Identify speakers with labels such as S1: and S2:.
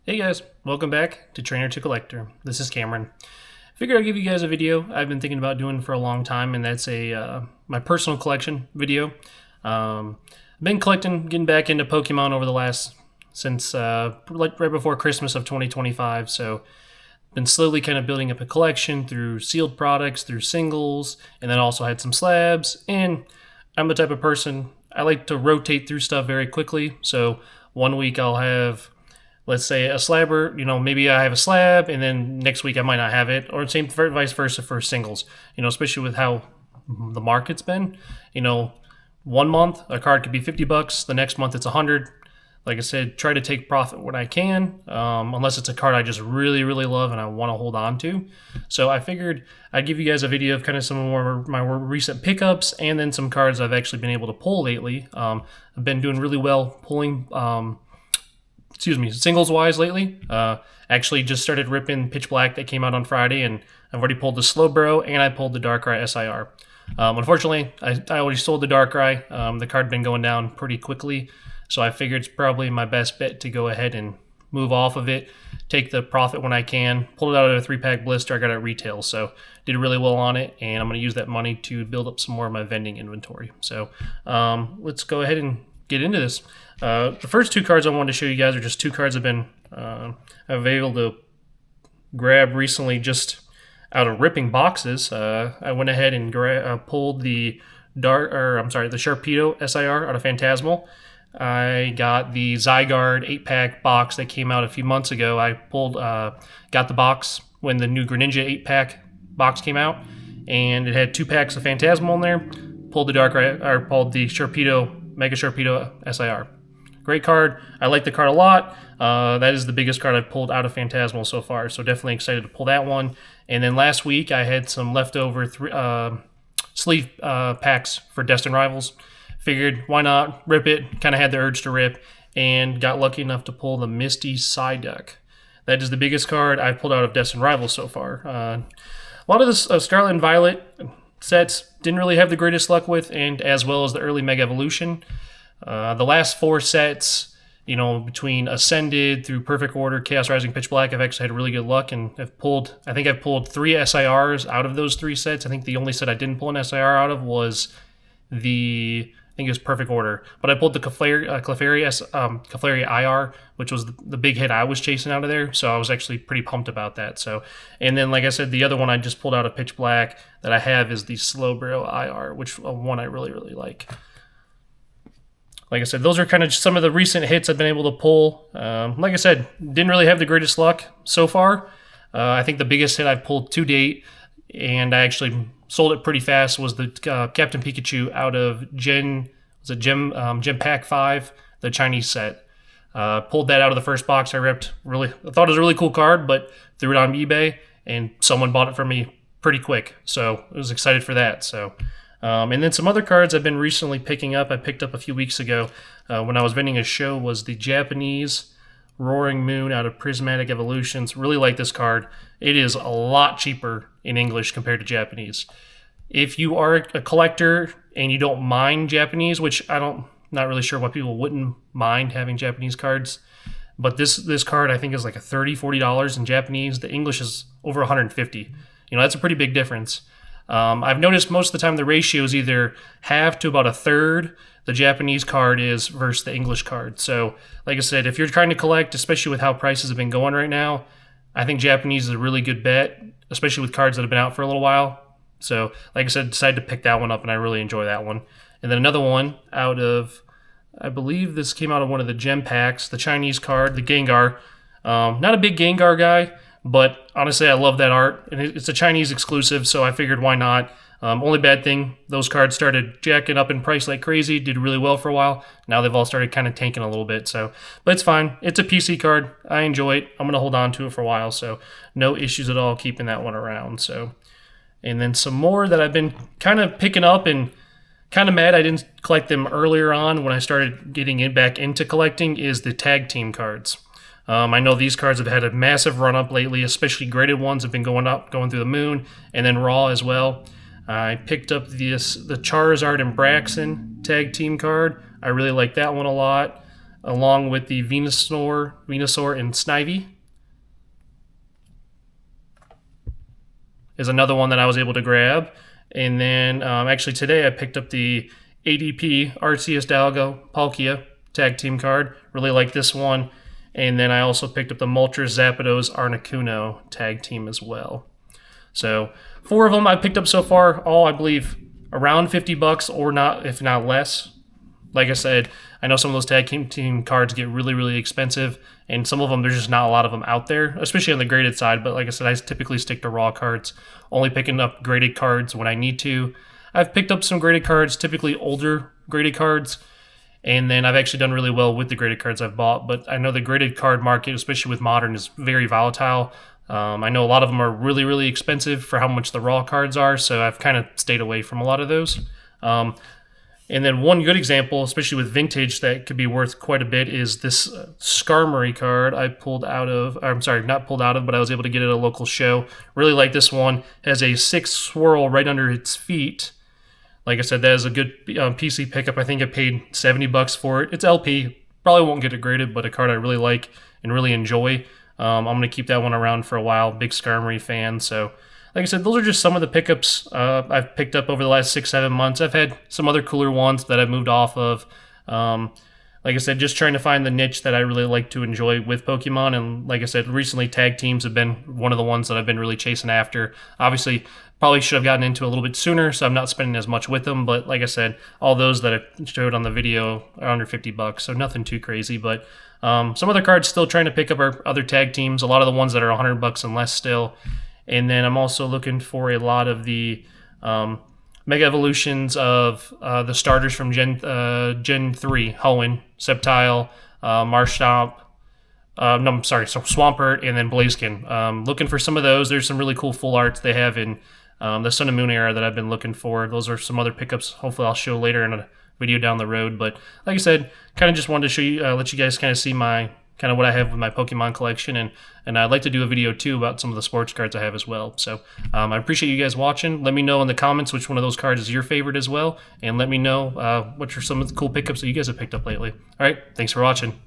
S1: Hey guys, welcome back to Trainer to Collector. This is Cameron. Figured I'd give you guys a video I've been thinking about doing for a long time, and that's my personal collection video. I've been collecting, getting back into Pokemon over the last since like right before Christmas of 2025. So been slowly kind of building up a collection through sealed products, through singles, and then also had some slabs. And I'm the type of person I like to rotate through stuff very quickly. So one week I'll have, let's say, a slabber, maybe I have a slab and then next week I might not have it, or same for vice versa for singles, especially with how the market's been. 1 month a card could be $50, the next month it's 100. Like I said, try to take profit when I can, unless it's a card I just really, really love and I want to hold on to. So I figured I'd give you guys a video of kind of some of my more recent pickups and then some cards I've actually been able to pull lately. I've been doing really well pulling singles wise lately. Actually just started ripping Pitch Black that came out on Friday, and I've already pulled the Slowbro and I pulled the Darkrai SIR. Unfortunately, I already sold the Darkrai. The card had been going down pretty quickly, so I figured it's probably my best bet to go ahead and move off of it, take the profit when I can. Pulled it out of a 3-pack blister I got at retail, so did really well on it, and I'm going to use that money to build up some more of my vending inventory. So let's go ahead and get into this. The first two cards I wanted to show you guys are just two cards I've been able to grab recently just out of ripping boxes. I went ahead and pulled the the Sharpedo SIR out of Phantasmal. I got the Zygarde 8-pack box that came out a few months ago. I got the box when the new Greninja 8-pack box came out, and it had 2 packs of Phantasmal in there. Pulled the Mega Sharpedo SIR. Great card. I like the card a lot. That is the biggest card I've pulled out of Phantasmal so far, so definitely excited to pull that one. And then last week I had some leftover sleeve packs for Destined Rivals. Figured why not rip it, kind of had the urge to rip, and got lucky enough to pull the Misty Psyduck. That is the biggest card I've pulled out of Destined Rivals so far. A lot of the Scarlet and Violet sets didn't really have the greatest luck with, and as well as the early Mega Evolution. The last 4 sets, between Ascended through Perfect Order, Chaos Rising, Pitch Black, I've actually had really good luck, and I've pulled 3 SIRs out of those 3 sets. I think the only set I didn't pull an SIR out of was I think it was Perfect Order, but I pulled the Clefairy IR, which was the big hit I was chasing out of there, so I was actually pretty pumped about that. So, and then like I said, the other one I just pulled out of Pitch Black that I have is the Slowbro IR, which one I really, really like. Like I said, those are kind of some of the recent hits I've been able to pull. Like I said, didn't really have the greatest luck so far. I think the biggest hit I've pulled to date, and I actually sold it pretty fast, was the Captain Pikachu out of Gem Pack 5, the Chinese set. Pulled that out of the first box I ripped. I thought it was a really cool card, but threw it on eBay, and someone bought it for me pretty quick. So I was excited for that. So, and then some other cards I've been recently picking up. I picked up a few weeks ago when I was vending a show, was the Japanese Roaring Moon out of Prismatic Evolutions. Really like this card. It is a lot cheaper in English compared to Japanese. If you are a collector and you don't mind Japanese, which not really sure why people wouldn't mind having Japanese cards, but this card I think is like a $30-$40 in Japanese. The English is over $150. That's a pretty big difference. I've noticed most of the time the ratio is either half to about a third the Japanese card is versus the English card. So, like I said, if you're trying to collect, especially with how prices have been going right now, I think Japanese is a really good bet, especially with cards that have been out for a little while. So, like I said, decided to pick that one up, and I really enjoy that one. And then another one out of, I believe this came out of one of the gem packs, the Chinese card, the Gengar. Not a big Gengar guy, but honestly, I love that art. And it's a Chinese exclusive, so I figured why not. Only bad thing, those cards started jacking up in price like crazy, did really well for a while. Now they've all started kind of tanking a little bit. So, but it's fine. It's a PC card. I enjoy it. I'm going to hold on to it for a while, so no issues at all keeping that one around. So, and then some more that I've been kind of picking up, and kind of mad I didn't collect them earlier on when I started getting back into collecting, is the tag team cards. I know these cards have had a massive run up lately, especially graded ones have been going up, going through the moon, and then raw as well. I picked up the Charizard and Braxton tag team card. I really like that one a lot. along with the Venusaur and Snivy is another one that I was able to grab. And then actually today I picked up the ADP Arceus Dalgo Palkia tag team card. Really like this one. And then I also picked up the Moltres Zapdos Articuno tag team as well. So 4 of them I picked up so far, all I believe around $50 or not, if not less. Like I said, I know some of those tag team cards get really, really expensive, and some of them, there's just not a lot of them out there, especially on the graded side. But like I said, I typically stick to raw cards, only picking up graded cards when I need to. I've picked up some graded cards, typically older graded cards, and then I've actually done really well with the graded cards I've bought. But I know the graded card market, especially with Modern, is very volatile. I know a lot of them are really, really expensive for how much the raw cards are, so I've kind of stayed away from a lot of those. And then one good example, especially with vintage, that could be worth quite a bit is this Skarmory card I pulled out of, I'm sorry, not pulled out of, but I was able to get it at a local show. Really like this one. It has a 6 swirl right under its feet. Like I said, that is a good PC pickup. I think I paid $70 for it. It's LP. Probably won't get it graded, but a card I really like and really enjoy. I'm going to keep that one around for a while. Big Skarmory fan, so... Like I said, those are just some of the pickups I've picked up over the last 6-7 months. I've had some other cooler ones that I've moved off of. Like I said, just trying to find the niche that I really like to enjoy with Pokemon. And like I said, recently tag teams have been one of the ones that I've been really chasing after. Obviously, probably should have gotten into a little bit sooner, so I'm not spending as much with them. But like I said, all those that I showed on the video are under $50, so nothing too crazy. But some other cards still trying to pick up are other tag teams. A lot of the ones that are $100 and less still. And then I'm also looking for a lot of the Mega Evolutions of the starters from Gen 3, Hoenn, Sceptile, Marshtomp, Swampert, and then Blaziken. Looking for some of those. There's some really cool full arts they have in the Sun and Moon era that I've been looking for. Those are some other pickups hopefully I'll show later in a video down the road. But like I said, kind of just wanted to show you, let you guys kind of see my kind of what I have with my Pokemon collection, and I'd like to do a video too about some of the sports cards I have as well. So I appreciate you guys watching. Let me know in the comments which one of those cards is your favorite as well, and let me know what are some of the cool pickups that you guys have picked up lately. All right, thanks for watching.